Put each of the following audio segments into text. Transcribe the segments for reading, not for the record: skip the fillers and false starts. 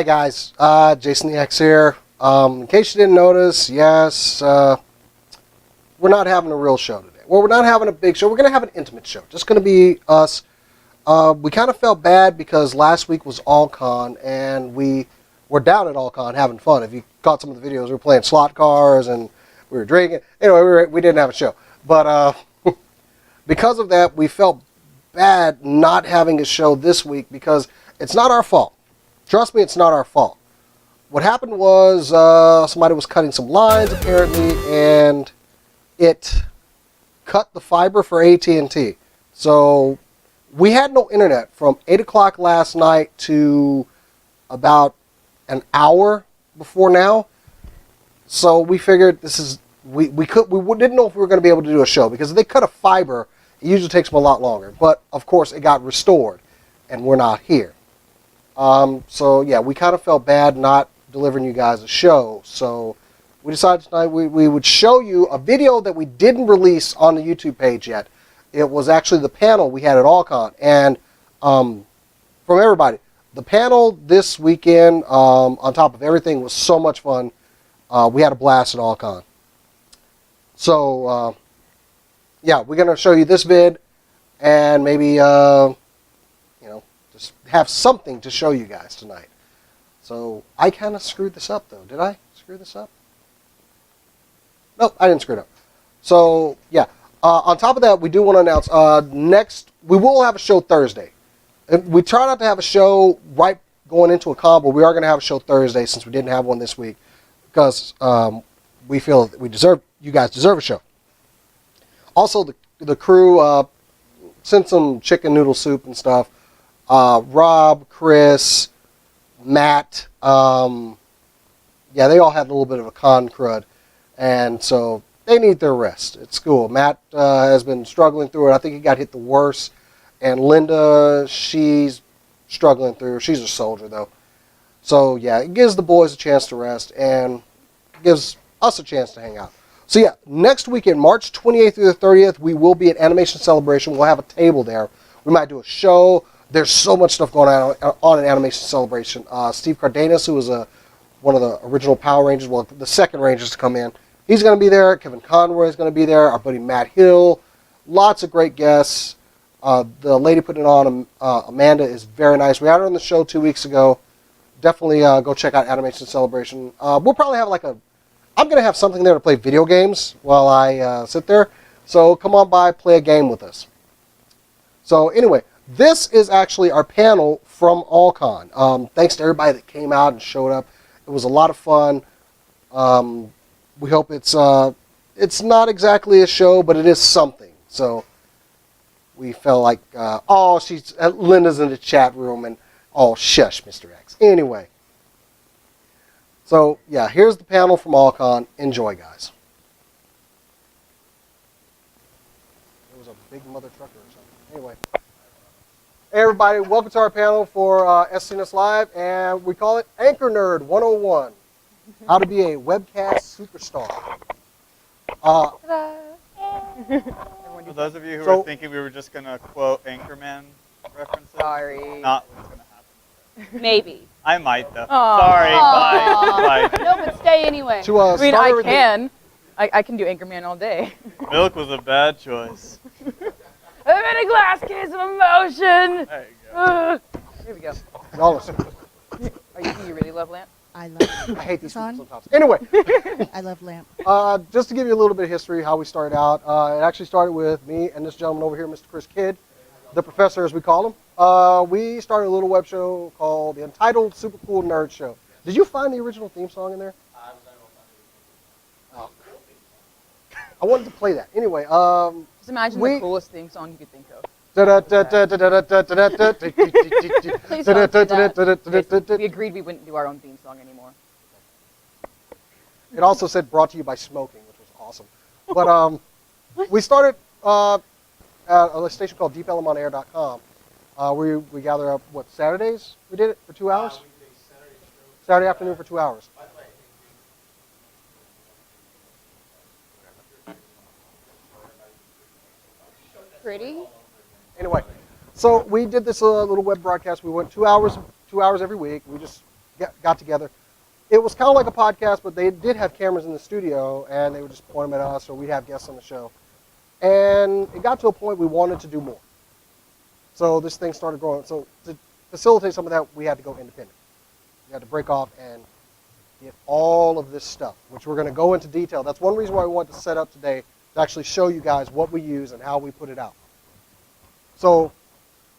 Hi guys, Jason the X here. In case you didn't notice, yes, we're not having a real show today. Well, we're not having a big show. We're going to have an intimate show. Just going to be us. We kind of felt bad because last week was All-Con, and we were down at All-Con having fun. If you caught some of the videos, we were playing slot cars and we were drinking. Anyway, we didn't have a show. But because of that, we felt bad not having a show this week because it's not our fault. Trust me, it's not our fault. What happened was somebody was cutting some lines apparently, and it cut the fiber for AT&T. So we had no internet from 8 o'clock last night to about an hour before now. So we figured this is we didn't know if we were going to be able to do a show because if they cut a fiber, it usually takes them a lot longer. But of course, it got restored, and we're not here. So yeah, we kind of felt bad not delivering you guys a show. So we decided tonight we would show you a video that we didn't release on the YouTube page yet. It was actually the panel we had at All-Con. And from everybody, the panel this weekend, on top of everything, was so much fun. We had a blast at All-Con. So yeah, we're going to show you this vid and maybe just have something to show you guys tonight. So I kind of screwed this up though. Did I screw this up? Nope, I didn't screw it up. So yeah, on top of that, we do want to announce we will have a show Thursday. We try not to have a show right going into a con, but we are going to have a show Thursday since we didn't have one this week because we feel that you guys deserve a show. Also, the crew sent some chicken noodle soup and stuff. Rob, Chris, Matt, yeah, they all had a little bit of a con crud, and so they need their rest. It's cool. Matt has been struggling through it. I think he got hit the worst, and Linda, she's struggling through. She's a soldier, though. So, yeah, it gives the boys a chance to rest, and gives us a chance to hang out. So, yeah, next weekend, March 28th through the 30th, we will be at Animation Celebration. We'll have a table there. We might do a show. There's so much stuff going on an Animation Celebration. Steve Cardenas, who was one of the original Power Rangers, well, the second Rangers to come in, he's going to be there. Kevin Conroy is going to be there. Our buddy Matt Hill. Lots of great guests. The lady putting it on, Amanda, is very nice. We had her on the show 2 weeks ago. Definitely go check out Animation Celebration. We'll probably have I'm going to have something there to play video games while I sit there. So come on by, play a game with us. So anyway, this is actually our panel from All-Con. Thanks to everybody that came out and showed up. It was a lot of fun. We hope it's not exactly a show, but it is something. So we felt like, Linda's in the chat room, and shush, Mr. X. Anyway. So, yeah, here's the panel from All-Con. Enjoy, guys. There was a big mother trucker or something. Anyway. Hey, everybody. Welcome to our panel for SCNS Live, and we call it Anchornerd 101. How to be a webcast superstar. For those of you who were thinking we were just going to quote Anchorman references, sorry. Not what's going to happen. Maybe. I might, though. Sorry, bye. No, but stay anyway. I can do Anchorman all day. Milk was a bad choice. I'm in a glass case of emotion. There you go. Here we go. Y'all listen. Do you really love Lamp? I love I hate these people sometimes. Anyway. I love Lamp. Just to give you a little bit of history, how we started out. It actually started with me and this gentleman over here, Mr. Chris Kidd, the professor as we call him. We started a little web show called the Entitled Super Cool Nerd Show. Did you find the original theme song in there? Oh. I wanted to play that. Anyway, just imagine the coolest theme song you could think of. Please don't do that. We agreed we wouldn't do our own theme song anymore. It also said brought to you by smoking, which was awesome. But we started at a station called deepelemonair.com. We gather up, Saturdays? We did it for 2 hours? Saturday afternoon for 2 hours. Pretty. Anyway, so we did this little web broadcast. We went 2 hours every week. We just got together. It was kind of like a podcast, but they did have cameras in the studio, and they would just point them at us, or we'd have guests on the show. And it got to a point we wanted to do more. So this thing started growing. So to facilitate some of that, we had to go independent. We had to break off and get all of this stuff, which we're going to go into detail. That's one reason why we wanted to set up today, to actually show you guys what we use and how we put it out. So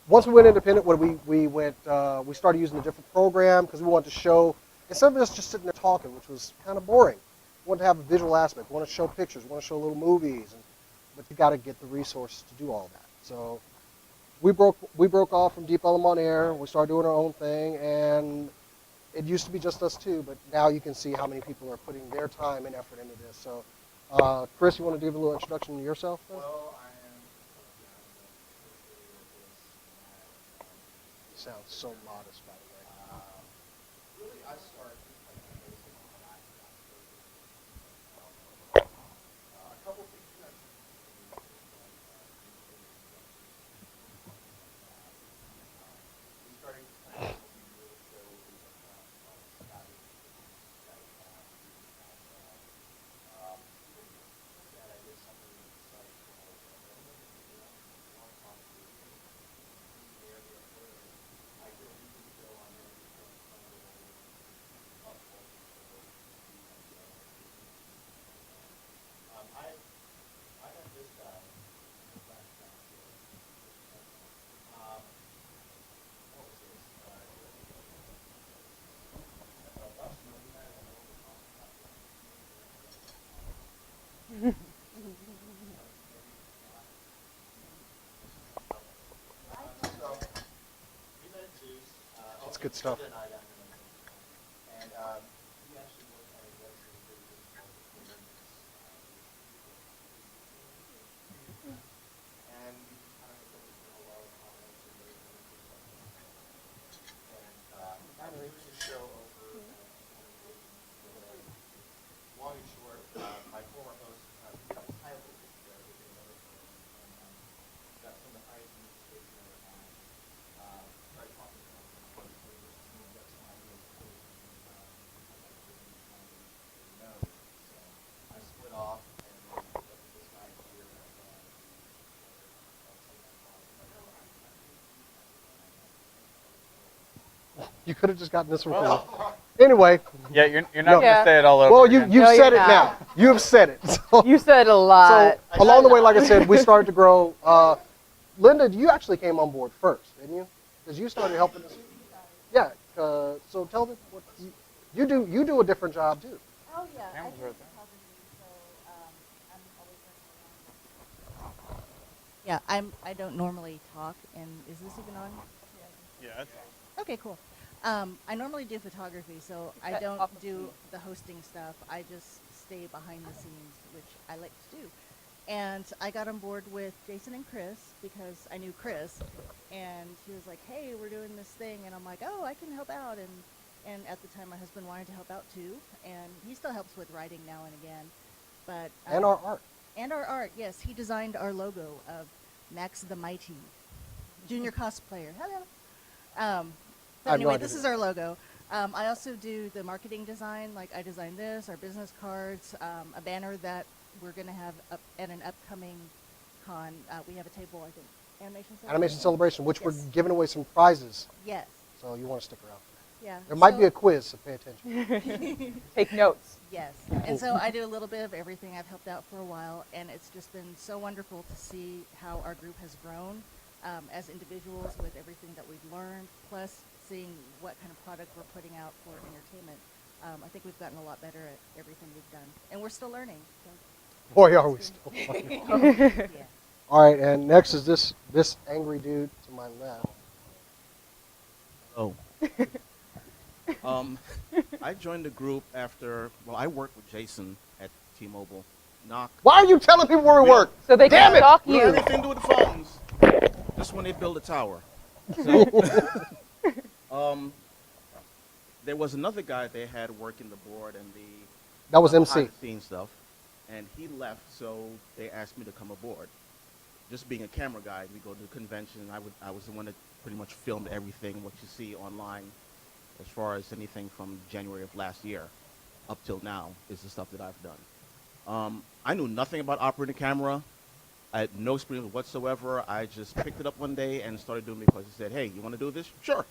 once we went independent, we started using a different program because we wanted to show, instead of us just sitting there talking, which was kind of boring, we wanted to have a visual aspect. We want to show pictures. We want to show little movies. But you got to get the resources to do all that. So we broke off from Deep Ellum on Air. We started doing our own thing, and it used to be just us two, but now you can see how many people are putting their time and effort into this. So, Chris, you want to give a little introduction to yourself? Then? Well, I am. You sound so modest, by the way. Really, I started a couple things you mentioned. We started kind of I got this guy. What was this? We met Zeus. That's good stuff. And he actually worked on a webshow and we kind of focused on a lot of comments and I was doing the show over long and short, my former host got tired of this show with another firm and got some of the highest administration ever had. Started talking to them about that's my no. So I split off and then looked at this guy here You could have just gotten this recorded. Anyway. Yeah, you're not No. going to say it all over Well, again. you've No, said you're it not. now. You've said it. So, You said a lot. so along the way, like I said, we started to grow. Linda, you actually came on board first, didn't you? Because you started helping us. Yeah. So tell them what you do. You do a different job too. Oh yeah, I Cameras do are right there. photography, so I'm always running around. Yeah, I don't normally talk, and is this even on? Yeah, that's Okay, cool. I normally do photography, so I don't do the hosting stuff. I just stay behind the scenes, which I like to do. And I got on board with Jason and Chris because I knew Chris, and he was like, "Hey, we're doing this thing," and I'm like, "Oh, I can help out." And at the time, my husband wanted to help out too, and he still helps with writing now and again. But And our art. and our art, yes, he designed our logo of Max the Mighty, junior cosplayer. Hello. I So have no anyway, idea this who is our logo. I also do the marketing design, like I designed this, our business cards, a banner that we're going to have up at an upcoming con. We have a table, I think, Animation Celebration, which we're Yes. giving away some prizes. Yes. So you want to stick around. Yeah. There might be so- a quiz, so pay attention. Take notes. Yes. And so I do a little bit of everything. I've helped out for a while, and it's just been so wonderful to see how our group has grown as individuals with everything that we've learned, plus seeing what kind of product we're putting out for entertainment. I think we've gotten a lot better at everything we've done, and we're still learning. So, Boy, are we still fucking. yeah. All right, and next is this angry dude to my left. Oh. I joined the group after, well, I worked with Jason at T-Mobile. Knock. Why are you telling people where we work? So they Damn can it! stalk We don't have you. anything to do with the phones. Just when they build a tower. So, there was another guy they had working the board and the That was MC. behind-the-scenes stuff, and he left, so they asked me to come aboard. Just being a camera guy, we go to the convention. I was the one that pretty much filmed everything, what you see online. as far as anything from January of last year up till now is the stuff that I've done. I knew nothing about operating a camera. I had no experience whatsoever. I just picked it up one day and started doing it because he said, hey, you want to do this? Sure.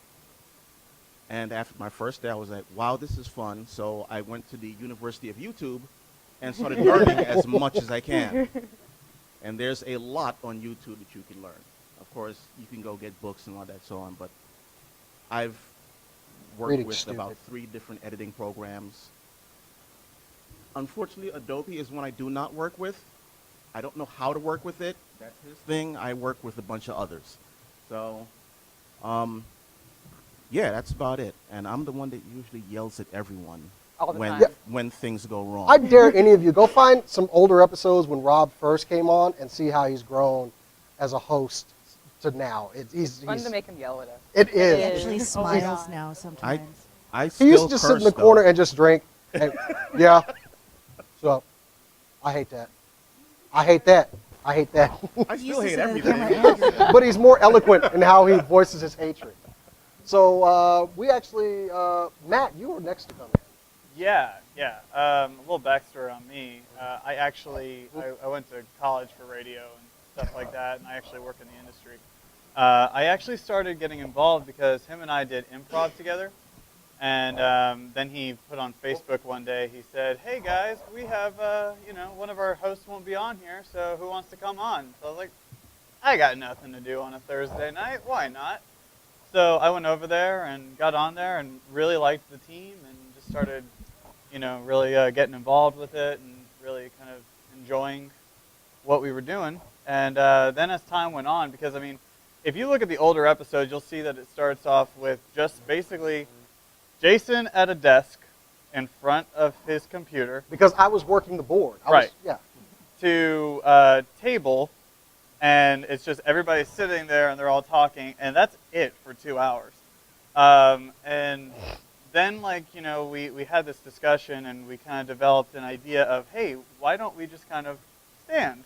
And after my first day, I was like, wow, this is fun. So I went to the University of YouTube and started learning as much as I can. And there's a lot on YouTube that you can learn. Of course, you can go get books and all that so on, but I've worked Reading with stupid. about 3 different editing programs. Unfortunately, Adobe is one I do not work with. I don't know how to work with it. That's his thing. I work with a bunch of others. So, yeah, that's about it. And I'm the one that usually yells at everyone All the when, time. when things go wrong. I dare any of you, go find some older episodes when Rob first came on and see how he's grown as a host to now. It's fun to make him yell at us. It He is. actually Oh, smiles God. now sometimes. I He still used to just sit in curse, the though. corner and just drink. And, yeah. So, I hate that. I hate that. I hate that. I He still used hate to sit in the everything. camera and- But he's more eloquent in how he voices his hatred. So we actually, Matt, you were next to come in. Yeah. A little backstory on me. I went to college for radio and stuff like that, and I actually work in the industry. I actually started getting involved because him and I did improv together. And then he put on Facebook one day, he said, hey guys, we have, one of our hosts won't be on here, so who wants to come on? So I was like, I got nothing to do on a Thursday night, why not? So I went over there and got on there and really liked the team and just started, really getting involved with it and really kind of enjoying what we were doing. And then as time went on, because, if you look at the older episodes, you'll see that it starts off with just basically Jason at a desk in front of his computer. Because I was working the board. Right. Yeah. To a table, and it's just everybody sitting there and they're all talking, and that's it for 2 hours. And then, we had this discussion and we kind of developed an idea of, hey, why don't we just kind of stand?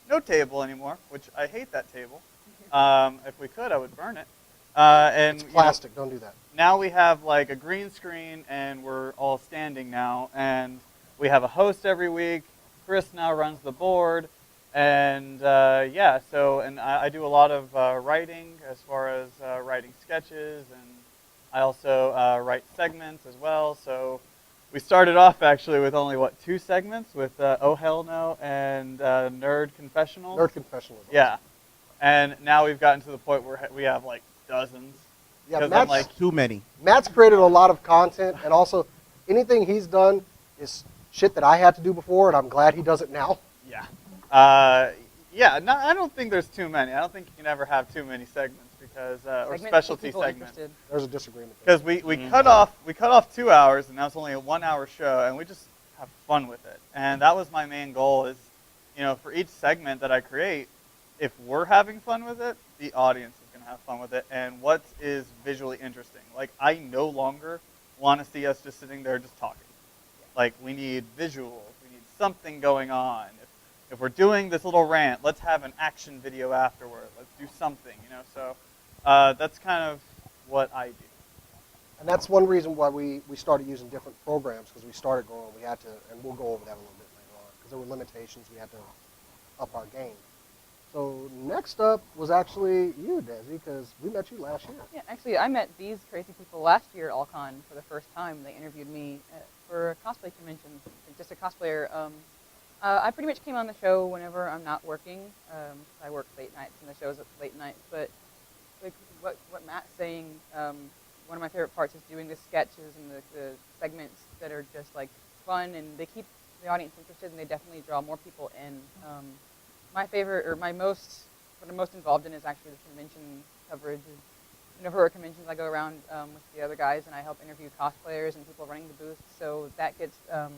No table anymore, which I hate that table. If we could, I would burn it. And It's plastic. Don't do that. now we have like a green screen and we're all standing now, and we have a host every week. Chris now runs the board, and I do a lot of writing as far as writing sketches, and I also write segments as well. So we started off actually with only 2 segments with Oh Hell No and Nerd Confessional. Nerd confessional. Yeah, and now we've gotten to the point where we have like dozens. Yeah, 'Cause Matt's, I'm Too many. Matt's created a lot of content, and also anything he's done is shit that I had to do before, and I'm glad he does it now. Yeah. I don't think there's too many. I don't think you can ever have too many segments because or Segments to specialty people segments. interested. There's a disagreement. Because we cut off 2 hours, and now it's only a 1 hour show, and we just have fun with it. And that was my main goal is, for each segment that I create, if we're having fun with it, the audience is going to have fun with it. And what is visually interesting? Like, I no longer want to see us just sitting there just talking. Like, we need visuals. We need something going on. If we're doing this little rant, let's have an action video afterward. Let's do something, So that's kind of what I do. And that's one reason why we started using different programs, because we started growing. We had to, and we'll go over that a little bit later on, because there were limitations. We had to up our game. So next up was actually you, Desi, because we met you last year. Yeah, actually, I met these crazy people last year at AllCon for the first time. They interviewed me for a cosplay convention, just a cosplayer. I pretty much came on the show whenever I'm not working. I work late nights, and the show's at late nights. But like what Matt's saying, one of my favorite parts is doing the sketches and the segments that are just like fun, and they keep the audience interested, and they definitely draw more people in. My favorite, or what I'm most involved in is actually the convention coverage. For conventions, I go around with the other guys, and I help interview cosplayers and people running the booths. So that gets not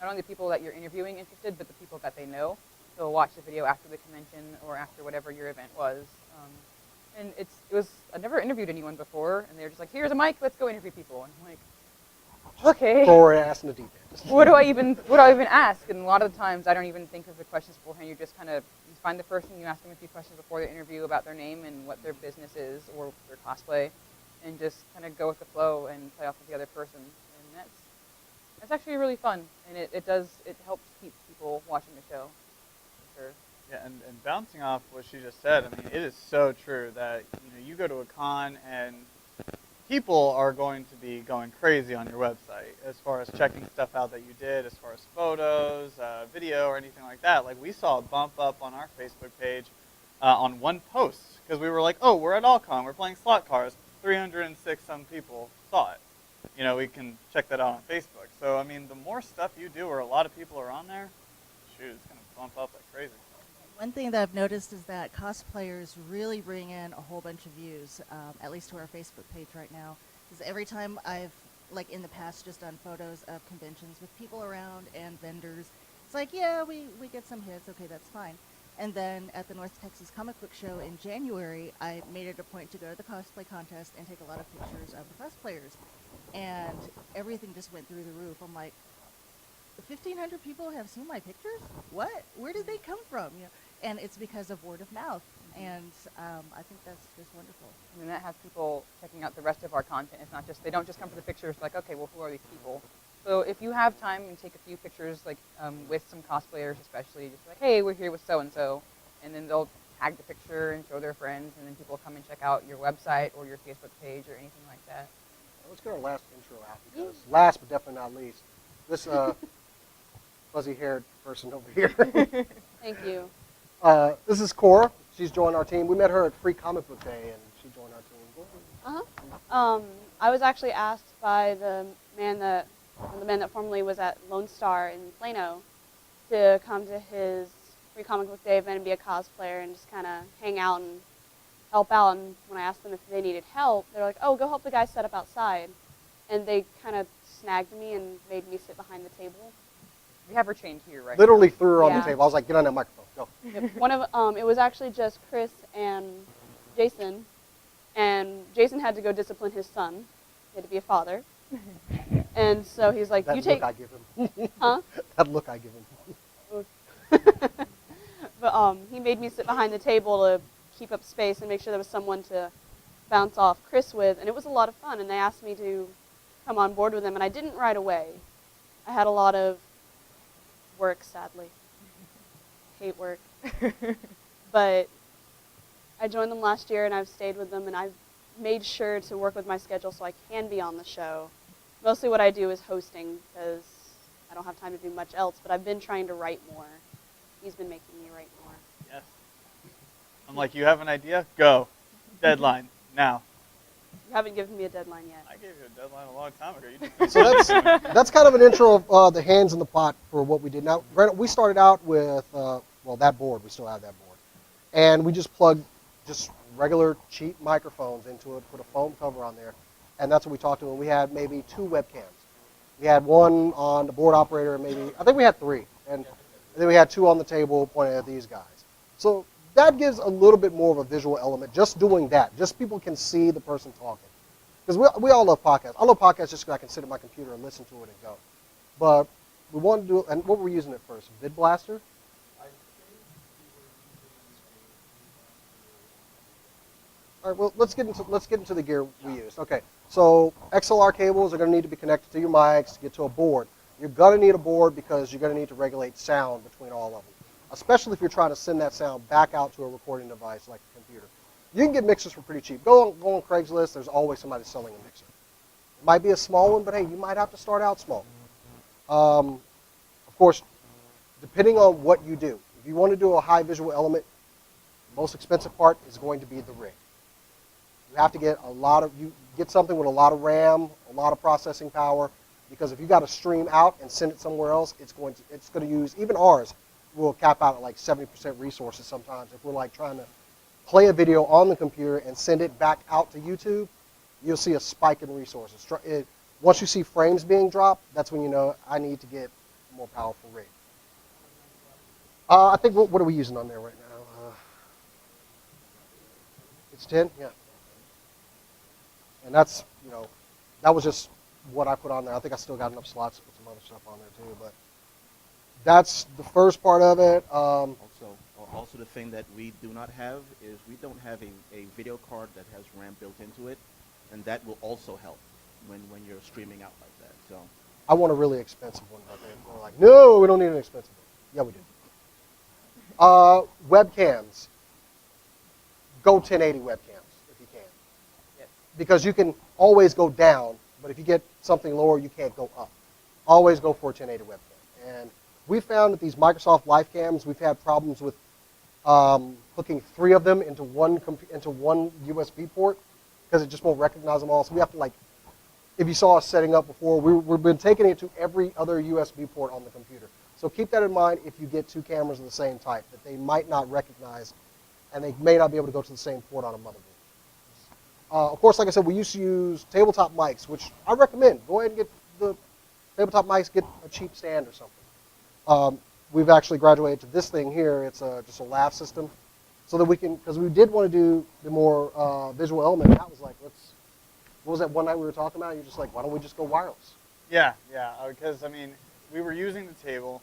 only the people that you're interviewing interested, but the people that they know. They'll watch the video after the convention or after whatever your event was. And I've never interviewed anyone before, and they're just like, here's a mic, let's go interview people. And I'm like, okay. Throw her ass in the deep end. What do I even ask? And a lot of the times I don't even think of the questions beforehand. You just kind of find the person, you ask them a few questions before the interview about their name and what their business is or their cosplay. and just kind of go with the flow and play off of the other person. And that's actually really fun, and it helps keep people watching the show, for sure. Yeah, and bouncing off what she just said, I mean, it is so true that you go to a con and people are going to be going crazy on your website as far as checking stuff out that you did, as far as photos, video, or anything like that. Like, we saw a bump up on our Facebook page on one post because we were like, oh, we're at Allcon, we're playing slot cars. 306 some people saw it. We can check that out on Facebook. So, I mean, the more stuff you do where a lot of people are on there, shoot, it's going to bump up like crazy. One thing that I've noticed is that cosplayers really bring in a whole bunch of views, at least to our Facebook page right now. Because every time I've, like in the past, just done photos of conventions with people around and vendors, it's like, yeah, we get some hits, okay, that's fine. And then at the North Texas Comic Book Show in January, I made it a point to go to the cosplay contest and take a lot of pictures of the cosplayers. And everything just went through the roof. I'm like, 1,500 people have seen my pictures? What? Where did they come from? And it's because of word of mouth. And I think that's just wonderful. I mean, that has people checking out the rest of our content. It's not just, they don't just come for the pictures, like, okay, well, who are these people? So if you have time and take a few pictures, like with some cosplayers especially, just like, hey, we're here with so-and-so, and then they'll tag the picture and show their friends, and then people come and check out your website or your Facebook page or anything like that. Let's get our last intro out, because last but definitely not least, this fuzzy-haired person over here. Thank you. This is Cora. She's joined our team. We met her at Free Comic Book Day, and she joined our team. I was actually asked by the man that formerly was at Lone Star in Plano to come to his Free Comic Book Day event and be a cosplayer and just kind of hang out and help out. And when I asked them if they needed help, they're like, oh, go help the guy set up outside. And they kind of snagged me and made me sit behind the table. We have her chained here, right? Literally threw her on Yeah. the table. I was like, get on that microphone. Go. Yep. It was actually just Chris and Jason. And Jason had to go discipline his son. He had to be a father. And so he's like, That you look take... I give him. Huh? That look I give him. But he made me sit behind the table to keep up space and make sure there was someone to bounce off Chris with. And it was a lot of fun. And they asked me to come on board with them. And I didn't right away. I had a lot of work, sadly. Hate work. But I joined them last year, and I've stayed with them, and I've made sure to work with my schedule so I can be on the show. Mostly what I do is hosting, because I don't have time to do much else, but I've been trying to write more. He's been making me write more. Yes. I'm like, you have an idea? Go. Deadline. Now. You haven't given me a deadline yet. I gave you a deadline a long time ago. You just So that's kind of an intro of the hands in the pot for what we did. Now, granted, we started out with, that board. We still have that board. And we just plugged just regular cheap microphones into it, put a foam cover on there, and that's what we talked to. And we had maybe 2 webcams. We had one on the board operator, and I think we had 3. And then we had 2 on the table pointing at these guys. So that gives a little bit more of a visual element, just doing that. Just people can see the person talking. Because we all love podcasts. I love podcasts just because I can sit at my computer and listen to it and go. But we wanted to do, and what were we using at first? Vid Blaster? All right, well, let's get into the gear we used. Okay, so XLR cables are going to need to be connected to your mics to get to a board. You're going to need a board because you're going to need to regulate sound between all of them, especially if you're trying to send that sound back out to a recording device like a computer. You can get mixers for pretty cheap. Go on Craigslist. There's always somebody selling a mixer. It might be a small one, but hey, you might have to start out small. Of course, depending on what you do. If you want to do a high visual element, the most expensive part is going to be the rig. You have to get get something with a lot of RAM, a lot of processing power, because if you got to stream out and send it somewhere else, it's going to use, even ours will cap out at like 70% resources sometimes. If we're like trying to play a video on the computer and send it back out to YouTube, you'll see a spike in resources. Once you see frames being dropped, that's when you know I need to get a more powerful rig. I think, what are we using on there right now? It's 10? Yeah. And that's, that was just what I put on there. I think I still got enough slots to put some other stuff on there too, but that's the first part of it. Also the thing that we do not have is we don't have a video card that has RAM built into it. and that will also help when you're streaming out like that. So I want a really expensive one, but they're like, no, we don't need an expensive one. Yeah, we do. Webcams. Go 1080 webcams if you can. Yes. Because you can always go down, but if you get something lower, you can't go up. Always go for a 1080 webcam. And we found that these Microsoft LifeCams, we've had problems with hooking 3 of them into one USB port because it just won't recognize them all. So we have to, like, if you saw us setting up before, we've been taking it to every other USB port on the computer. So keep that in mind if you get 2 cameras of the same type, that they might not recognize, and they may not be able to go to the same port on a motherboard. Of course, like I said, we used to use tabletop mics, which I recommend. Go ahead and get the tabletop mics, get a cheap stand or something. We've actually graduated to this thing here. It's just a lav system, so that we can, because we did want to do the more visual element. And that was like, what was that one night we were talking about? You're just like, why don't we just go wireless? Yeah, because I mean, we were using the table,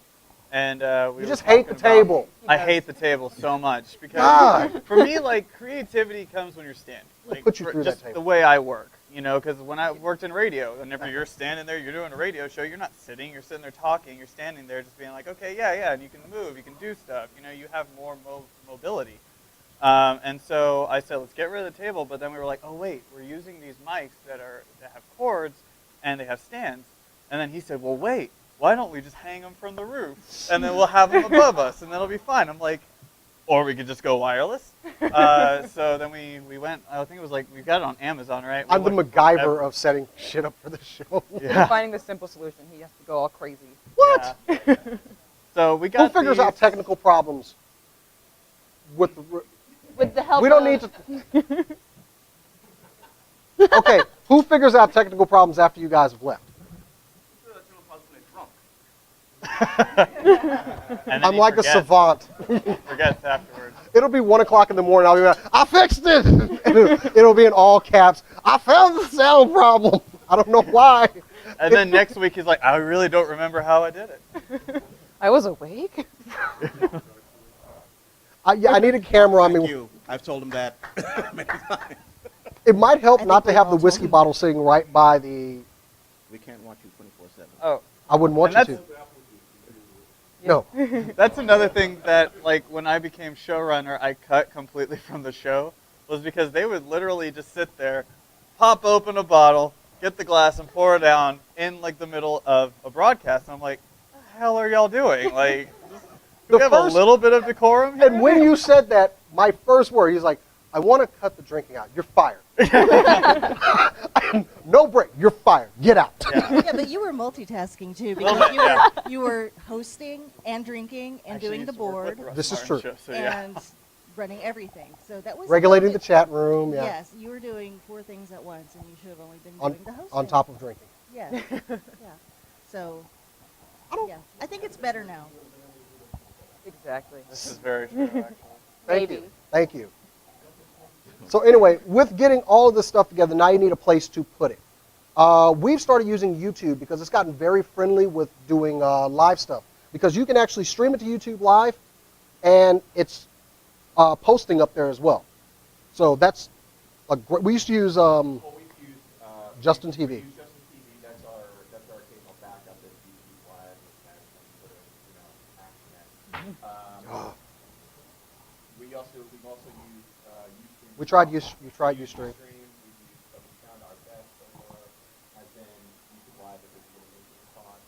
and we You were just hate the talking about- table. I hate the table so much because God. for me, like, creativity comes when you're standing. Like, put you through that just table. the way I work, you know. Because when I worked in radio, whenever you're standing there, you're doing a radio show. You're not sitting. You're sitting there talking. You're standing there, just being like, okay, yeah, and you can move. You can do stuff. You know, you have more mobility. And so I said, let's get rid of the table. But then we were like, oh wait, we're using these mics that have cords and they have stands. And then he said, well, wait, why don't we just hang them from the roof and then we'll have them above us and then it'll be fine. I'm like, or we could just go wireless. So then we went. I think it was like we got it on Amazon, right? I'm the MacGyver of setting shit up for the show. Yeah. Finding the simple solution. He has to go all crazy. What? Yeah. So we got. Who figures these- out technical problems with the... With the help We don't of, need to... Okay, who figures out technical problems after you guys have left? And then I'm he like a forgets- savant. Forgets afterwards. It'll be 1 o'clock in the morning. I'll be like, I fixed it. And it'll be in all caps. I found the sound problem. I don't know why. And then next week he's like, I really don't remember how I did it. I was awake. I need a camera on Thank me. you. I've told him that many times. It might help I not think to have we've the all whiskey told him. bottle sitting right by the... We can't watch you 24/7. Oh, I wouldn't want And you to. No. that's another thing that, like, when I became showrunner, I cut completely from the show, was because they would literally just sit there, pop open a bottle, get the glass, and pour it down in, like, the middle of a broadcast. And I'm like, what the hell are y'all doing? Like, just, do we have a little bit of decorum here? And when you said that, my first word, he's like, I want to cut the drinking out. You're fired. No break. You're fired. Get out. Yeah. Yeah, but you were multitasking too Little because bit, you were hosting and drinking and Actually doing used the to work with board Russ This is Martin true. show, so yeah. and running everything. So that was Regulating the chat room, yeah. Yes, you were doing 4 things at once, and you should have only been On, doing the hosting. on top of drinking. Yes. Yeah. So. Yeah, I think it's better now. Exactly. This is very true, actually. Thank Maybe. you. Thank you. So anyway, with getting all of this stuff together, now you need a place to put it. We've started using YouTube because it's gotten very friendly with doing live stuff. Because you can actually stream it to YouTube live, and it's posting up there as well. So that's a great. We used to use Well, we've used Justin we TV. use Justin TV. That's our cable backup as YouTube Live, and Anchornerd. We've also used Ustream. We tried Ustream. We found our best so far has been YouTube Live if it's getting into response.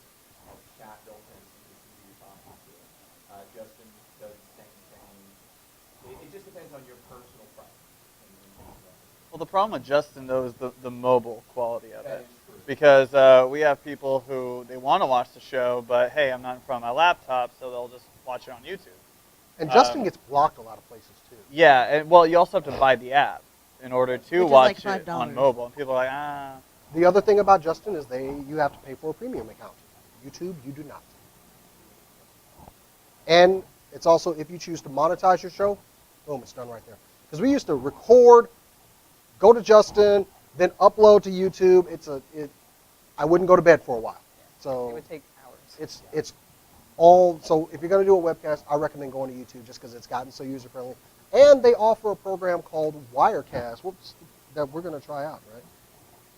Chat built in so you can see who you're talking to. Justin does the same thing. It just depends on your personal preference. Well, the problem with Justin, though, is the mobile quality of That it. is true. Because we have people who, they want to watch the show, but hey, I'm not in front of my laptop, so they'll just watch it on YouTube. And Justin gets blocked a lot of places too. Yeah, and well, you also have to buy the app in order to Which is watch like it on $5. mobile. And people are like, The other thing about Justin is you have to pay for a premium account. YouTube, you do not. And it's also, if you choose to monetize your show, boom, it's done right there. Because we used to record, go to Justin, then upload to YouTube. I wouldn't go to bed for a while. It So would take hours. it's all, so if you're going to do a webcast, I recommend going to YouTube just because it's gotten so user-friendly. And they offer a program called Wirecast, that we're going to try out, right?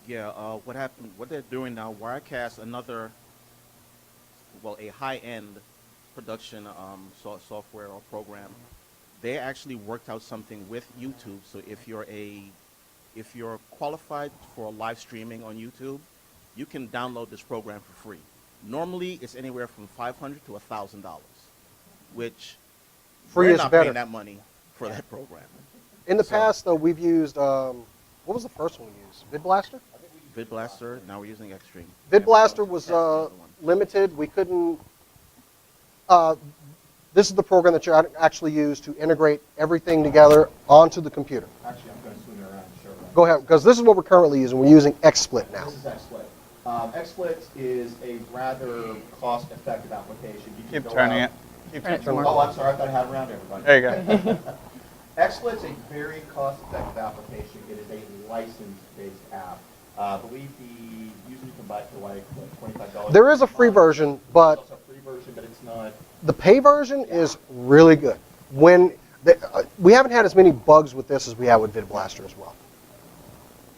Yeah, what happened? What they're doing now, Wirecast, a high-end production software or program. They actually worked out something with YouTube. So if you're qualified for live streaming on YouTube, you can download this program for free. Normally, it's anywhere from $500 to $1,000, which Free we're is not better. paying that money for that program. In the So- past, though, we've used, what was the first one we used? VidBlaster? VidBlaster. Now we're using Extreme. VidBlaster was That's the other one. limited. We couldn't. This is the program that you actually use to integrate everything together onto the computer. Actually, I'm going to swing it around and show it. Go ahead, because this is what we're currently using. We're using XSplit now. This is XSplit. XSplit is a rather cost-effective application. You can Keep go turning out- it. Keep Turn it turning some Oh, I'm sorry. I thought I had it around everybody. There you go. XSplit's a very cost-effective application. It is a license-based app. I believe the usually you can buy it for like $25. There is a free version, but There's also a free version, but it's not. the pay version is really good. We haven't had as many bugs with this as we had with VidBlaster as well,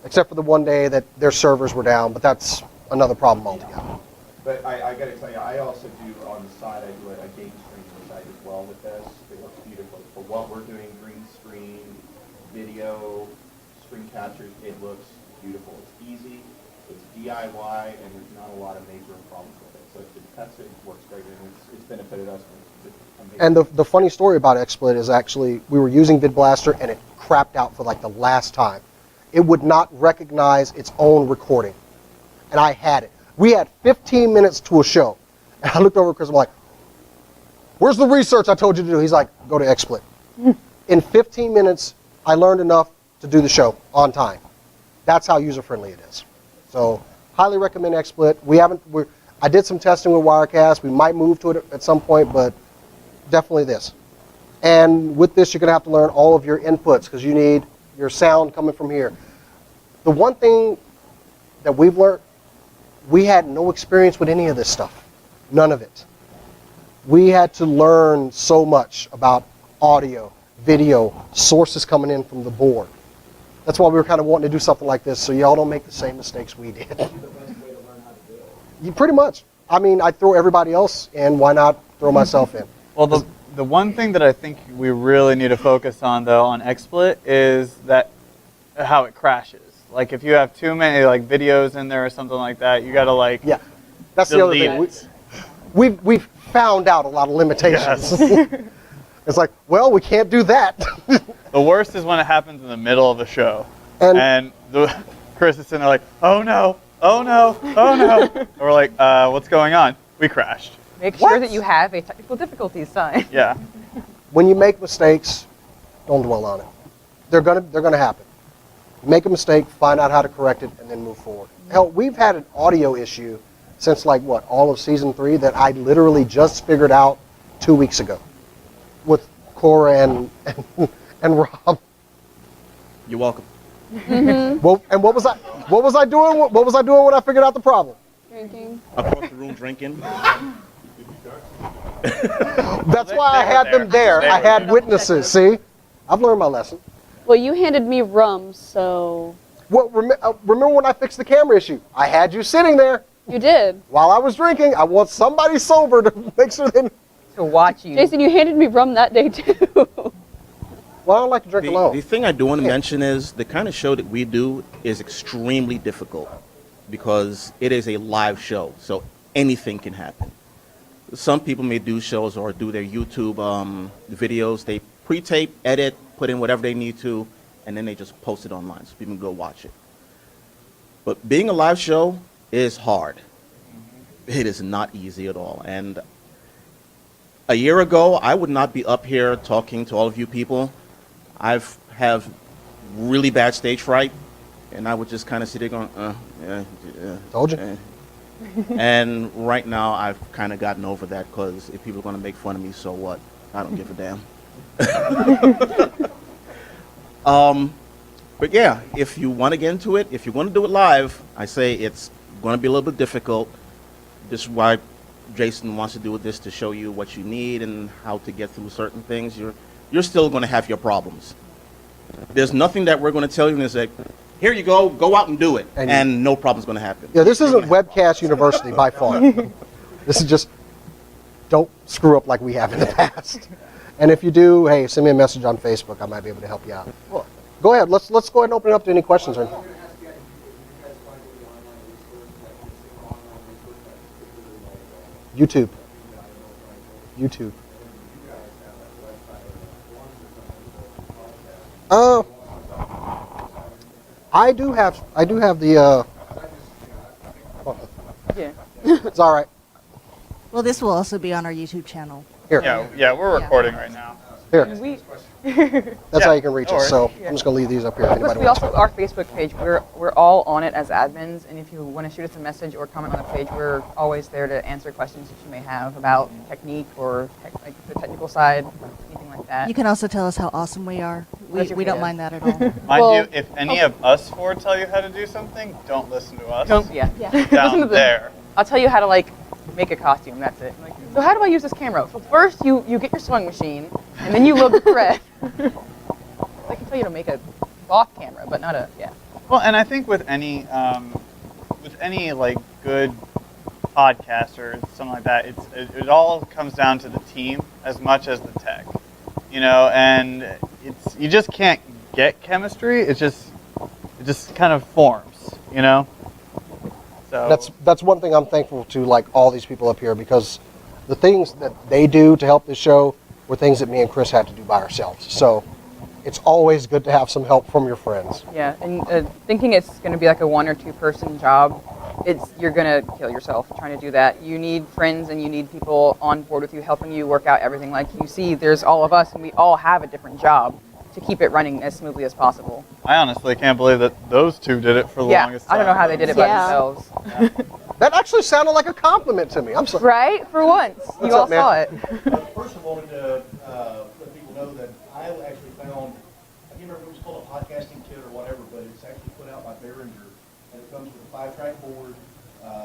except for the one day that their servers were down, but that's another problem altogether. But I got to tell you, I also do on the side. I do a game streaming site as well with this. It looks beautiful for what we're doing. Green screen, video, screen captures. It looks beautiful. It's easy. It's DIY, and there's not a lot of major problems with it. So it tested, works great, and it's benefited us. It's amazing. And the funny story about XSplit is actually we were using VidBlaster and it crapped out for like the last time. It would not recognize its own recording, and I had it. We had 15 minutes to a show, and I looked over at Chris. I'm like, "Where's the research I told you to do?" He's like, "Go to XSplit." In 15 minutes, I learned enough to do the show on time. That's how user-friendly it is. So, highly recommend XSplit. I did some testing with Wirecast. We might move to it at some point, but definitely this. And with this, you're going to have to learn all of your inputs because you need your sound coming from here. The one thing that we've learned, we had no experience with any of this stuff. None of it. We had to learn so much about audio, video, sources coming in from the board. That's why we were kind of wanting to do something like this so y'all don't make the same mistakes we did. Pretty much. I mean, I throw everybody else in. Why not throw myself in? Well, the one thing that I think we really need to focus on, though, on XSplit is that how it crashes. Like, if you have too many like videos in there or something like that, you got to like Yeah, that's the other delete thing. it. We've found out a lot of limitations. It's like, well, we can't do that. The worst is when it happens in the middle of a show, And- and Chris is sitting there like, oh no, oh no, oh no. And we're like, what's going on? We crashed. Make sure What? that you have a technical difficulties sign. Yeah. When you make mistakes, don't dwell on it. They're gonna happen. Make a mistake, find out how to correct it, and then move forward. Hell, we've had an audio issue since like what, all of season 3 that I literally just figured out 2 weeks ago with Cora and Rob. You're welcome. Well, and what was I doing? What was I doing when I figured out the problem? Drinking. Across the room drinking. That's why I They were had them there. there. I They were had there. witnesses. See, I've learned my lesson. Well, you handed me rum, so Well, remember when I fixed the camera issue? I had you sitting there you did. while I was drinking. I want somebody sober to make sure they. To watch you. Jason, you handed me rum that day too. Well, I don't like to drink alone. The thing I do want to mention is the kind of show that we do is extremely difficult because it is a live show, so anything can happen. Some people may do shows or do their YouTube videos. They pre-tape, edit, put in whatever they need to, and then they just post it online so people can go watch it. But being a live show is hard. It is not easy at all. And a year ago, I would not be up here talking to all of you people. Have really bad stage fright, and I would just kind of sit there going, yeah. Told you. And right now, I've kind of gotten over that because if people are going to make fun of me, so what? I don't give a damn. But yeah, if you want to get into it, if you want to do it live, I say it's going to be a little bit difficult. This is why Jason wants to do this to show you what you need and how to get through certain things. You're still going to have your problems. There's nothing that we're going to tell you is that here you go out and do it, And- and no problem's going to happen. Yeah, this isn't Webcast University by far. This is just don't screw up like we have in the past. And if you do, hey, send me a message on Facebook. I might be able to help you out. Go ahead. Let's go ahead and open it up to any questions. Or YouTube. YouTube. I do have the. Yeah. It's all right. Well, this will also be on our YouTube channel. Here, Yeah, we're recording right now. here. We, That's how you can reach no us. So worries. I'm just gonna leave these up here. If of course, anybody we wants. also, our Facebook page, we're all on it as admins, and if you want to shoot us a message or comment on the page, we're always there to answer questions that you may have about technique or like the technical side, anything like that. You can also tell us how awesome we are. That's We don't okay. mind that at all. Mind Well, you, if any of us four tell you how to do something, don't listen to us. Yeah. Listen Down to the- there. I'll tell you how to like make a costume. That's it. Like, so how do I use this camera? Well, first you get your sewing machine, and then you load the thread. I can tell you to make a cloth camera, but not a Well, and I think with any like good podcast or something like that, it all comes down to the team as much as the tech, you know. And you just can't get chemistry. It just kind of forms, you know. So That's one thing I'm thankful to, like all these people up here, because the things that they do to help this show were things that me and Chris had to do by ourselves. So it's always good to have some help from your friends. Yeah, and thinking it's going to be like a 1 or 2 person job, you're going to kill yourself trying to do that. You need friends and you need people on board with you, helping you work out everything. Like you see, there's all of us, and we all have a different job to keep it running as smoothly as possible. I honestly can't believe that those two did it for the longest time. I don't know how they did it by Yeah. themselves. That actually sounded like a compliment to me. I'm sorry. Right? For once. What's You all up, man? saw it. First, I wanted to let people know that I actually found, I can't remember if it was called a podcasting kit or whatever, but it's actually put out by Behringer, and it comes with a 5-track board,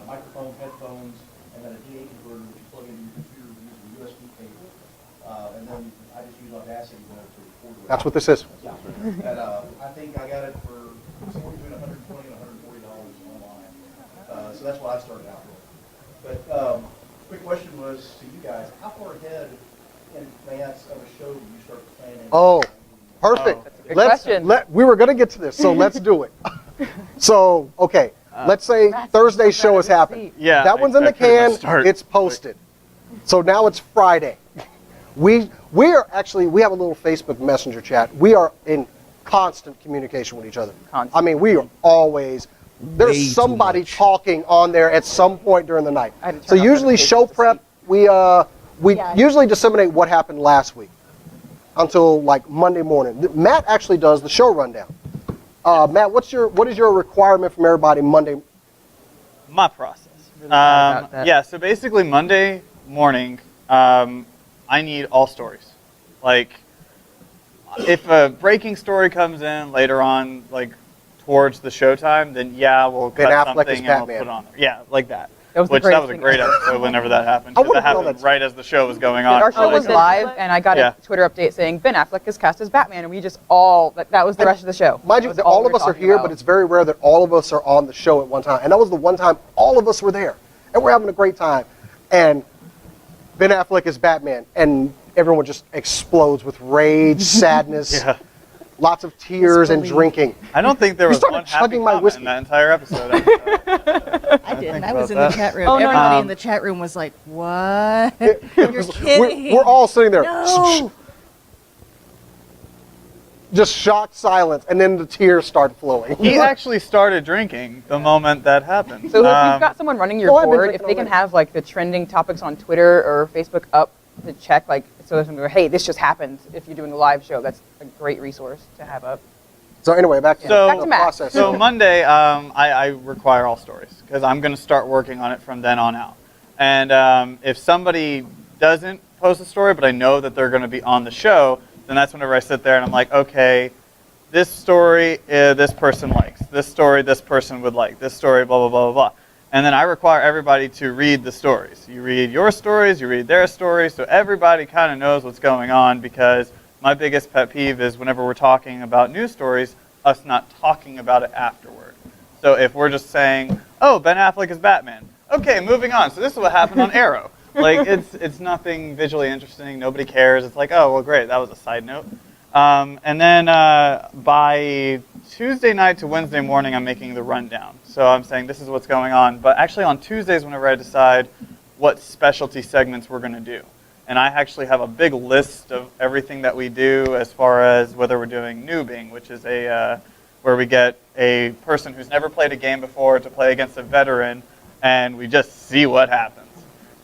microphone, headphones, and then a DA converter which you plug into your computer using a USB cable. And then I just use Audacity to record with. That's what this is. Yeah. And I think I got it for somewhere between $120 and $140 online. So that's what I started out with. But quick question was to you guys: how far ahead in advance of a show do you start planning? Oh, perfect. That's a good question. We were going to get to this, so let's do it. So, okay, let's say Matt's Thursday's so show bad has at happened. receipt. Yeah, That one's in I the couldn't can. start. It's posted. So now it's Friday. We have a little Facebook Messenger chat. We are in constant communication with each other. Constant. I mean, we are always. Way There's too somebody much. talking on there at some point during the night. I had to So turn off usually notifications show to prep, we Yeah. usually disseminate what happened last week until like Monday morning. Matt actually does the show rundown. Matt, what is your requirement from everybody Monday? My process. Really bad about that. Yeah, so basically Monday morning, I need all stories. Like, if a breaking story comes in later on, like towards the showtime, then yeah, we'll Ben cut Affleck something is and we'll Batman. put it on there. Yeah, like that. That was the Which that was a greatest great thing. episode whenever that happened. I 'cause wouldn't that know happened that's- right as the show was going on. Our show was Ben live, Affleck? and I got Yeah. a Twitter update saying Ben Affleck is cast as Batman, and we just all that was the rest of the show. Mind That you, was all all we of were us are talking here, about. but it's very rare that all of us are on the show at one time. And that was the one time all of us were there. And we're having a great time. And Ben Affleck is Batman. And everyone just explodes with rage, sadness, Yeah. lots of tears, and Disbelief. drinking. I don't think there You was started one happy chugging my comment whiskey. in that entire episode. I didn't. I was in the about that. chat room. Oh, no, Everybody no. in the chat room was like, "What? You're kidding?" We're all sitting there. No. Just shocked silence. And then the tears start flowing. He actually started drinking the moment that happened. So if you've got someone running your No, I've been board, if drinking they can already. have like the trending topics on Twitter or Facebook up to check, like so if someone go, hey, this just happened. If you're doing a live show, that's a great resource to have up. So anyway, back to So- the Back to Matt. process. So Monday, I require all stories because I'm going to start working on it from then on out. And if somebody doesn't post a story, but I know that they're going to be on the show, then that's whenever I sit there and I'm like, okay, this story this person likes. This story this person would like. This story blah, blah, blah, blah, blah. And then I require everybody to read the stories. You read your stories, you read their stories, so everybody kind of knows what's going on because my biggest pet peeve is whenever we're talking about news stories, us not talking about it afterward. So if we're just saying, oh, Ben Affleck is Batman. Okay, moving on. So this is what happened on Arrow. Like, it's nothing visually interesting. Nobody cares. It's like, oh, well, great. That was a side note. And then by Tuesday night to Wednesday morning, I'm making the rundown. So I'm saying this is what's going on. But actually on Tuesdays, whenever I decide what specialty segments we're going to do. And I actually have a big list of everything that we do as far as whether we're doing noobing, which is where we get a person who's never played a game before to play against a veteran, and we just see what happens.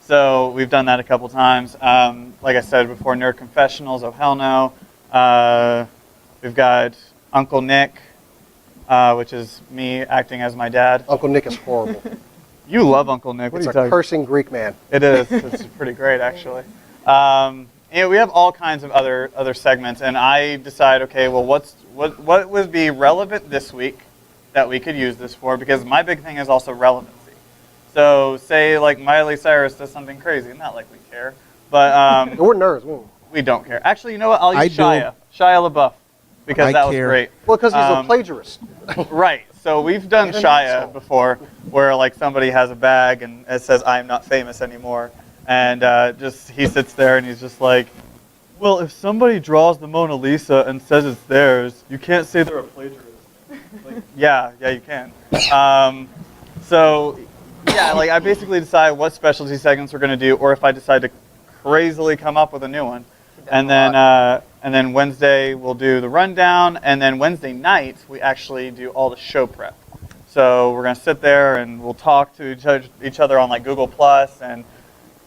So we've done that a couple times. Like I said before, Nerd Confessionals, oh hell no. We've got Uncle Nick, which is me acting as my dad. Uncle Nick is horrible. You love Uncle Nick. What It's are a you talking? cursing Greek man. It is. It's pretty great, actually. We have all kinds of other segments, and I decide, okay, well, what would be relevant this week that we could use this for? Because my big thing is also relevancy. So, say like Miley Cyrus does something crazy, not like we care, but We're nerds. we don't care. Actually, you know what? I'll I use do. Shia LaBeouf, because I that was care. great. Well, because he's a plagiarist. Right. So we've done He's an Shia asshole. before, where like somebody has a bag and it says "I'm not famous anymore," and just he sits there and he's just like, "Well, if somebody draws the Mona Lisa and says it's theirs, you can't say they're a plagiarist." Like, yeah, you can. So yeah, like I basically decide what specialty segments we're going to do, or if I decide to crazily come up with a new one. And then Wednesday we'll do the rundown, and then Wednesday night we actually do all the show prep. So we're gonna sit there and we'll talk to each other on like Google Plus, and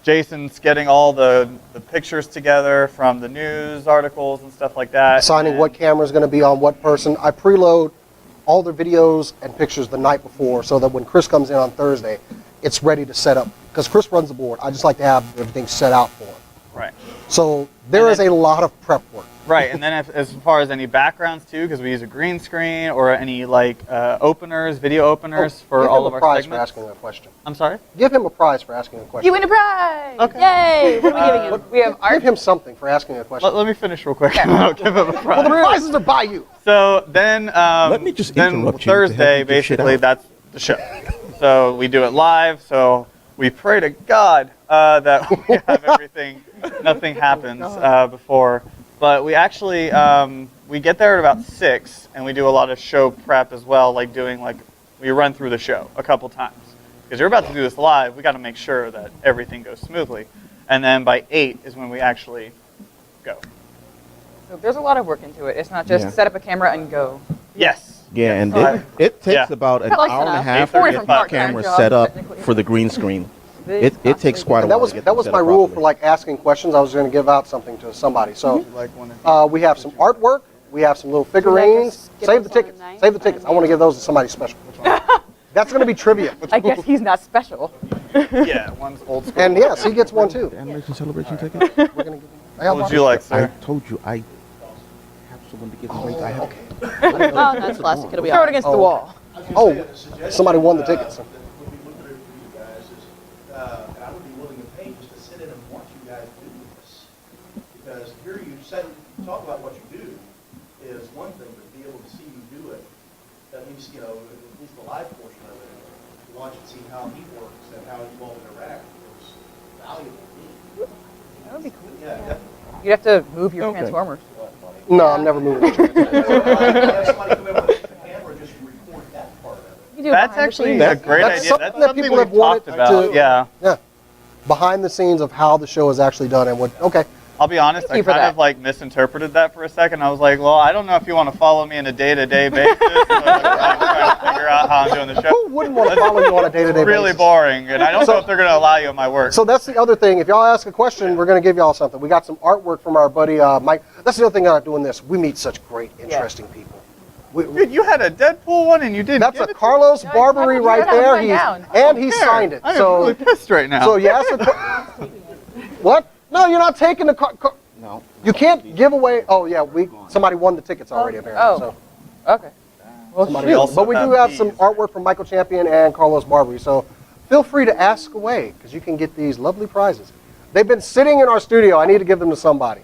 Jason's getting all the pictures together from the news articles and stuff like that. Assigning what camera is going to be on what person. I preload all the videos and pictures the night before so that when Chris comes in on Thursday, it's ready to set up. Because Chris runs the board. I just like to have everything set out for him. Right. So there is a lot of prep work. Right, and then as far as any backgrounds too, because we use a green screen or any like openers, video openers for all of our segments. Give him a prize segments. for asking a question. I'm sorry? Give him a prize for asking a question. You win a prize! Okay. Yay! What are we giving him? We have art. Give him something for asking a question. Let me finish real quick. I'll give him a prize. Well, the prizes are by you. So then, Let me just then interrupt you to Thursday, help you get shit basically, out. that's the show. So we do it live. So we pray to God that we have everything, nothing happens before. But we actually, we get there at about 6, and we do a lot of show prep as well, like we run through the show a couple times. Because you're about to do this live, we got to make sure that everything goes smoothly. And then by 8 is when we actually go. So there's a lot of work into it. It's not just Yeah. set up a camera and go. Yes. Yeah, and Alright. it takes Yeah. about an Close hour and a enough. half Four to different get the part-time camera jobs, set up technically. for the green screen. Big It takes quite a And while. that was to get that was set my up rule properly. for like asking questions. I was going to give out something to somebody. So Like one of we have some artwork. We have some little figurines. Skittles Save the on tickets. the night? Save the tickets. I want to give those to somebody special. That's going to be trivia. I guess he's not special. yeah, one's old school. And yes, he gets one too. The animation celebration ticket? We're going to give him. I have What would one. you like, I sir? told you I have someone to give me. I have. Oh, that's plastic. It'll be Throw all it right. against the wall. Oh, somebody won the tickets. That would be lucrative for you guys is, and I would be willing to pay just to sit in and watch you guys do this. Because here you talk about what you do is one thing, but to be able to see you do it, at least, at least the live portion of it, to watch and see how he works and how you all interact is valuable to me. That would be cool. Yeah, definitely. You'd have to move your Okay. Transformers. No, I'm never moving. So, have somebody come in with the camera, just record that part of it. You do it That's behind the actually scenes. a great That's idea. something That's that something people we've have wanted talked about. to- Yeah. Yeah. Behind the scenes of how the show is actually done and what. Okay. I'll be honest, Thank I you for kind that. of like misinterpreted that for a second. I was like, well, I don't know if you want to follow me on a day-to-day basis. So I'm trying to figure out how I'm doing the show. Who wouldn't want to follow you on a day-to-day It's really basis? boring, and I don't know if they're going to allow you in my work. So that's the other thing. If y'all ask a question, we're going to give y'all something. We got some artwork from our buddy Mike. That's the other thing about doing this. We meet such great, interesting people. Dude, you had a Deadpool one, and you didn't That's give a it to Carlos Yeah, Barbary you right got it there. upside down. And he me. signed it. I am So, really pissed right now. so you asked what? No, you're not taking the car. No. You can't give away. Oh yeah, somebody won the tickets already apparently. Oh. So Okay. Well, somebody we else. also But we do have have some these. artwork from Michael Champion and Carlos Barbary. So feel free to ask away because you can get these lovely prizes. They've been sitting in our studio. I need to give them to somebody.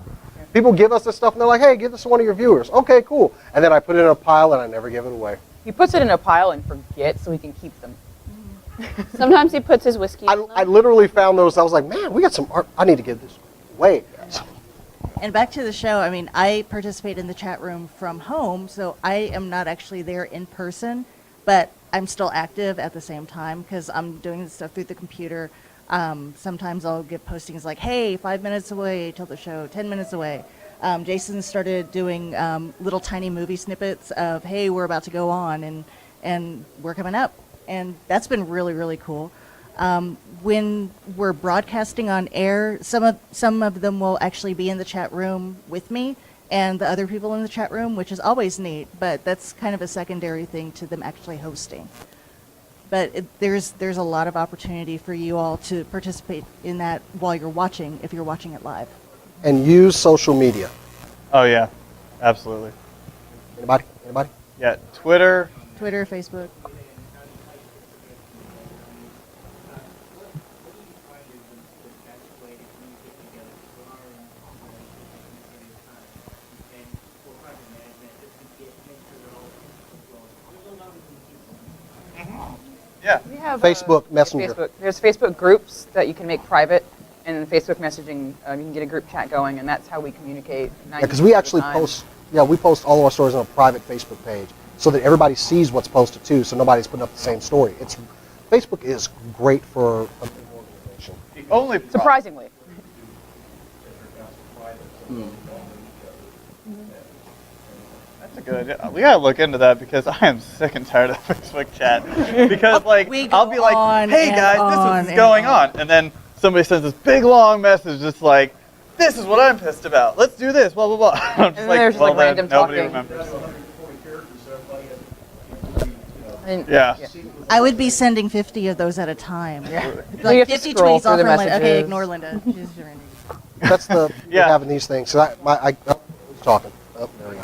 People give us this stuff and they're like, hey, give this to one of your viewers. Okay, cool. And then I put it in a pile and I never give it away. He puts it in a pile and forgets so he can keep them. Sometimes he puts his whiskey in I them. literally found those. I was like, man, we got some art. I need to give this away. So, And back to the show, I mean, I participate in the chat room from home, so I am not actually there in person, but I'm still active at the same time because I'm doing this stuff through the computer. Sometimes I'll get postings like, hey, 5 minutes away till the show, 10 minutes away. Jason started doing little tiny movie snippets of, hey, we're about to go on and we're coming up. And that's been really, really cool. When we're broadcasting on air, some of them will actually be in the chat room with me and the other people in the chat room, which is always neat, but that's kind of a secondary thing to them actually hosting. But there's a lot of opportunity for you all to participate in that while you're watching, if you're watching it live. and use social media. Oh yeah, absolutely. Anybody? Anybody? Yeah, Twitter. Twitter, Facebook. Yeah. We have Facebook Messenger. There's Facebook groups that you can make private, and in Facebook messaging, you can get a group chat going, and that's how we communicate. Yeah, because we actually post. Yeah, we post all of our stories on a private Facebook page so that everybody sees what's posted too, so nobody's putting up the same story. Facebook is great for a big organization. The only Surprisingly. That's a good idea. We gotta look into that because I am sick and tired of Facebook chat. Because like We I'll go be like, on hey and guys, this on is what's and going on. on, and then somebody sends this big long message just like, this is what I'm pissed about. Let's do this. Blah blah blah. I'm just And then there's just, well, like, random then nobody talking. remembers. And, Yeah. I would be sending 50 of those at a time. So you Like have to 50 scroll tweets through off the from Linda. Okay, messages. ignore Linda. She's doing That's the Yeah. having these things. So I was talking. Oh, there we go.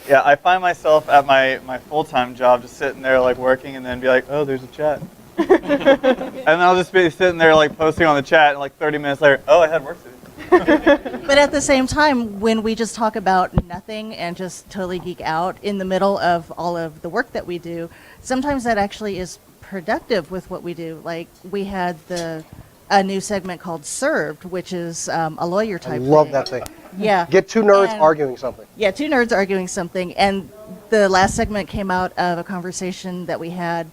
Yeah, I find myself at my full-time job just sitting there like working and then be like, oh, there's a chat. And then I'll just be sitting there like posting on the chat and like 30 minutes later, oh, I had work to do. But at the same time, when we just talk about nothing and just totally geek out in the middle of all of the work that we do, sometimes that actually is productive with what we do. Like we had a new segment called Served, which is a lawyer I type love thing. that thing. Yeah. Get two nerds And- arguing something. Yeah, two nerds arguing something. And the last segment came out of a conversation that we had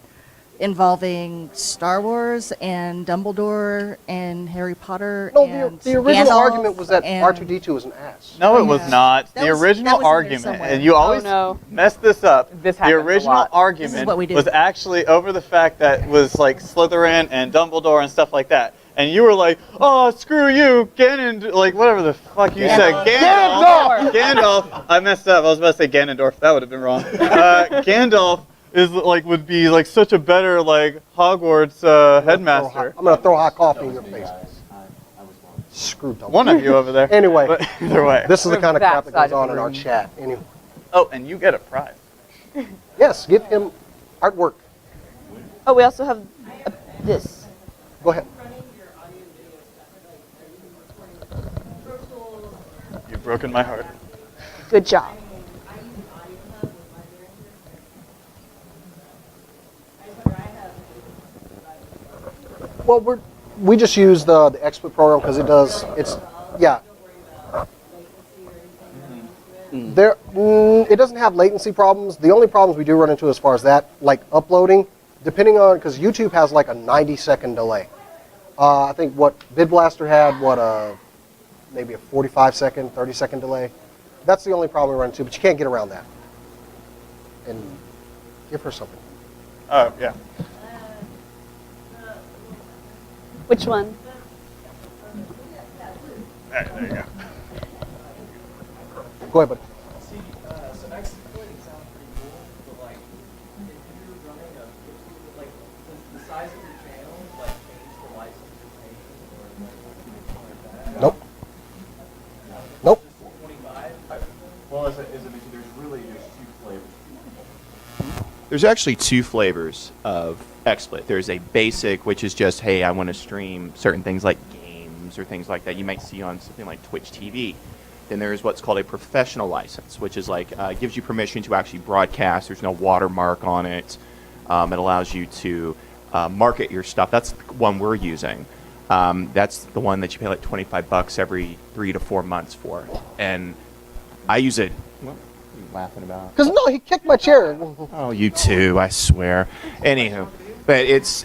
involving Star Wars and Dumbledore and Harry Potter. No, and the original Gandalf argument was that and- R2D2 was an ass. No, it was Yeah. not. That The was- original that was in there argument, somewhere. and you always no. mess this up. This the happens a original lot. argument what we do. was actually over the fact that was like Slytherin and Dumbledore and stuff like that. And you were like, oh, screw you, Ganon, like whatever the fuck you said. Gandalf! Gandalf! I messed up. I was about to say Ganondorf. That would have been wrong. Gandalf is like would be like such a better like Hogwarts headmaster. I'm gonna throw hot coffee in your face. Screw Dumbledore. One of you over there. Anyway. But either way. This is the kind of That crap that side goes of on the in our room. chat. Anyway, Oh, and you get a prize. yes, give him artwork. Oh, we also have this. Go ahead. You've broken my heart. Good job. Well, we just use the XSplit program because yeah. It doesn't have latency problems. The only problems we do run into as far as that, like uploading, depending on, because YouTube has like a 90-second delay. I think what VidBlaster had, maybe a 45-second, 30-second delay. That's the only problem we run into, but you can't get around that. And give her something. Oh, yeah. Which one? There you go. Go ahead, buddy. See, so exploiting sounds pretty cool, but like, if you're running a YouTube, like, does the size of your channel like change the license you're paying, or like that? Nope. Nope. Just 25? Well, as I mentioned, there's two flavors. There's actually two flavors of XSplit. There's a basic, which is just, hey, I want to stream certain things like games or things like that you might see on something like Twitch TV. Then there's what's called a professional license, which is like gives you permission to actually broadcast. There's no watermark on it. It allows you to market your stuff. That's the one we're using. That's the one that you pay like $25 every 3 to 4 months for. And I use it. What are you laughing about? Because no, he kicked my chair. Oh, you too, I swear. Anywho, but it's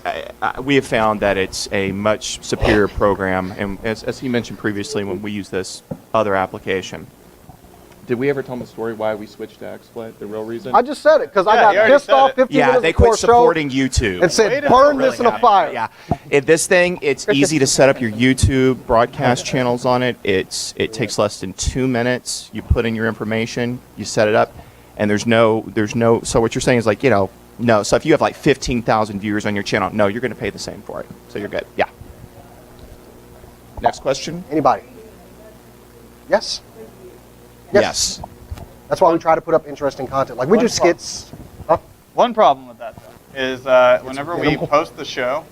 we have found that it's a much superior program, and as he mentioned previously, when we use this other application. Did we ever tell them the story why we switched to XSplit? The real reason? I just said it because I Yeah, you got already pissed said off it. 15 Yeah, minutes they before quit show supporting YouTube. and said, Wait a "Burn minute. this in a fire." Yeah, this thing, it's easy to set up your YouTube broadcast channels on it. It takes less than 2 minutes. You put in your information, you set it up, and there's no. So what you're saying is like, no. So if you have like 15,000 viewers on your channel, no, you're going to pay the same for it. So you're good. Yeah. Next question. Anybody? Yes. Yes. That's why we try to put up interesting content. Like we do One problem. skits. Huh? One problem with that though is whenever we minimal. post the show,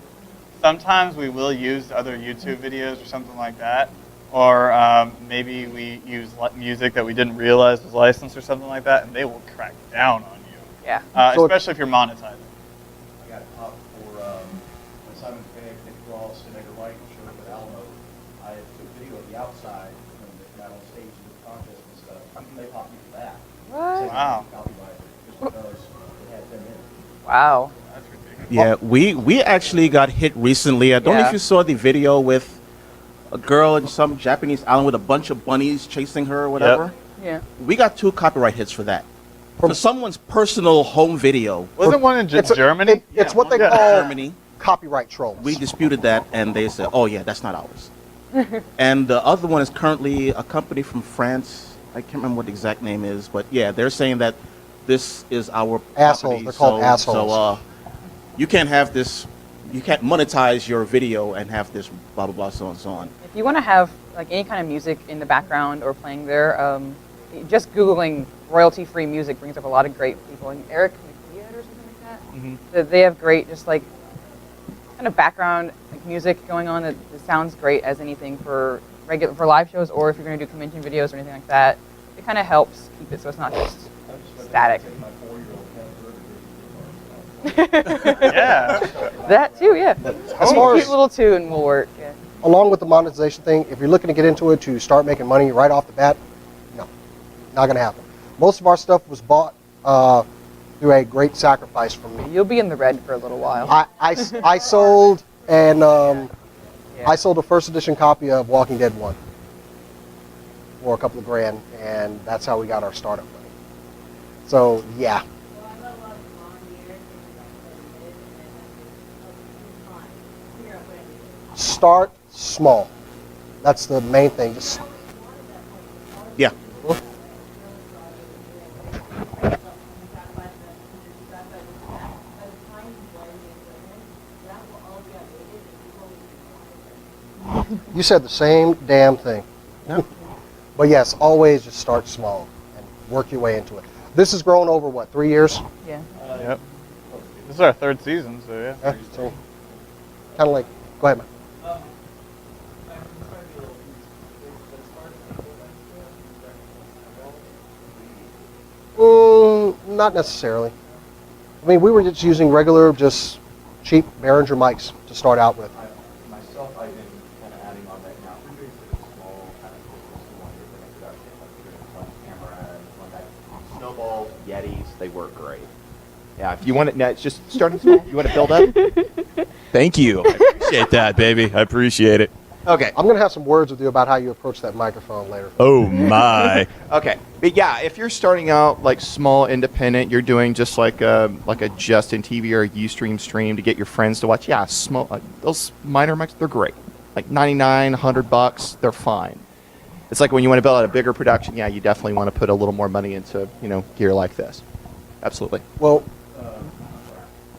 sometimes we will use other YouTube videos or something like that, or maybe we use music that we didn't realize was licensed or something like that, and they will crack down on you, Yeah. So especially if you're monetizing. I got a pop for when Simon Pegg, Nick Ross, and Edgar Wright showed up at Alamo. I took video of the outside when they came out on stage and did the contest and stuff. How can they pop me for that? What? Wow. Copyright just because it had them in it. Wow. That's ridiculous. Yeah, we actually got hit recently. I don't know Yeah. if you saw the video with a girl in some Japanese island with a bunch of bunnies chasing her or whatever. Yeah. We got 2 copyright hits for that. For someone's personal home video. Wasn't one in It's a- Germany? it's what they Yeah. call Germany. copyright trolls. We disputed that, and they said, "Oh yeah, that's not ours." And the other one is currently a company from France. I can't remember what the exact name is, but yeah, they're saying that this is our Assholes. property, They're called so, assholes. So you can't have this. You can't monetize your video and have this blah blah blah so on and so on. If you want to have like any kind of music in the background or playing there, just Googling royalty-free music brings up a lot of great people. And Eric McLeod or something like that. Mm-hmm. They have great, just like kind of background like music going on that sounds great as anything for live shows, or if you're going to do convention videos or anything like that. It kind of helps keep it so it's not just static. Take my 4-year-old cancer. Yeah. That too, yeah. As far Cute as little tune will work. Yeah. along with the monetization thing, if you're looking to get into it to start making money right off the bat, no, not going to happen. Most of our stuff was bought through a great sacrifice from me. You'll be in the red for a little while. I sold and Yeah. I sold a first edition copy of Walking Dead 1 for a couple of grand, and that's how we got our startup money. So yeah, start small. That's the main thing. Just Yeah. you said the same damn thing. But yes, always just start small and work your way into it. This has grown over what, 3 years? Yeah. Yep. This is our 3rd season, so yeah. Yeah, so kind of like, go ahead, man. Not necessarily. I mean, we were just using regular, just cheap Behringer mics to start out with. Myself, I've been kind of adding on right now. We're doing sort of small kind of business to one year for introduction, like doing one camera and one Snowballs, Yetis, they work great. Yeah, if you want it, it's just starting small. You want to build up? Thank you. I appreciate that, baby. I appreciate it. Okay. I'm going to have some words with you about how you approach that microphone later. Oh my. Okay, but yeah, if you're starting out like small, independent, you're doing just like a Justin TV or a UStream stream to get your friends to watch. Yeah, small. Those minor mics, they're great. Like $99, $100, they're fine. It's like when you want to build out a bigger production. Yeah, you definitely want to put a little more money into gear like this. Absolutely. Well,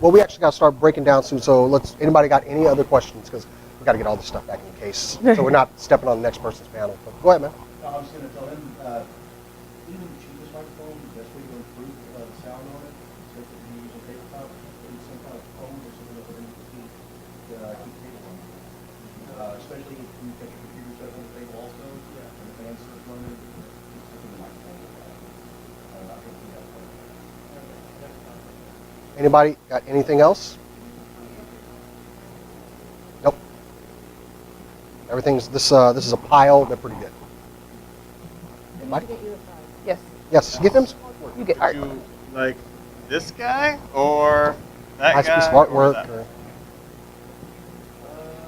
we actually got to start breaking down soon. So anybody got any other questions? Because we got to get all this stuff back in case. So we're not stepping on the next person's panel. But go ahead, man. No, I was going to tell him, even the cheapest microphone, the best way to improve the sound on it, instead of using tabletop, use some kind of phone or something that would keep cable on. especially if you get your computer set on the table also, and the fan starts running, it's taking the microphone away. I think we have to. Anybody got anything else? Nope. Everything's this is a pile. They're pretty good. Anybody? Yes. Yes. Give them some You get art. You like this guy or that nice guy? piece of or artwork. that? or-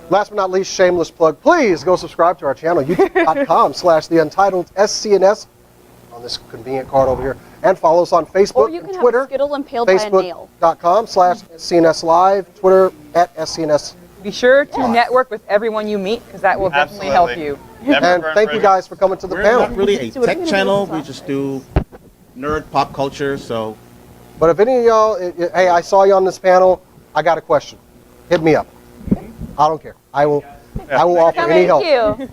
Last but not least, shameless plug. Please go subscribe to our channel, youtube.com/theuntitled SCNS on this convenient card over here. And follow us on Facebook Or you and can have Twitter. a Skittle impaled by a nail. Facebook.com/SCNS Live. Twitter @SCNS. Be sure to network with everyone you meet because that will definitely help Absolutely. you. Never And burn thank you bridges. guys for coming to the We're panel. not really a So what are we tech gonna do channel. with this We just do nerd pop culture. So But if any of y'all, hey, I saw you on this panel, I got a question. Hit me up. I don't care. I will offer any help. Thank you.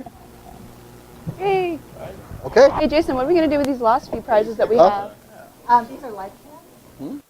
Hey. Okay? Hey, Jason, what are we going to do with these last few prizes that we Huh? have? These are life cams.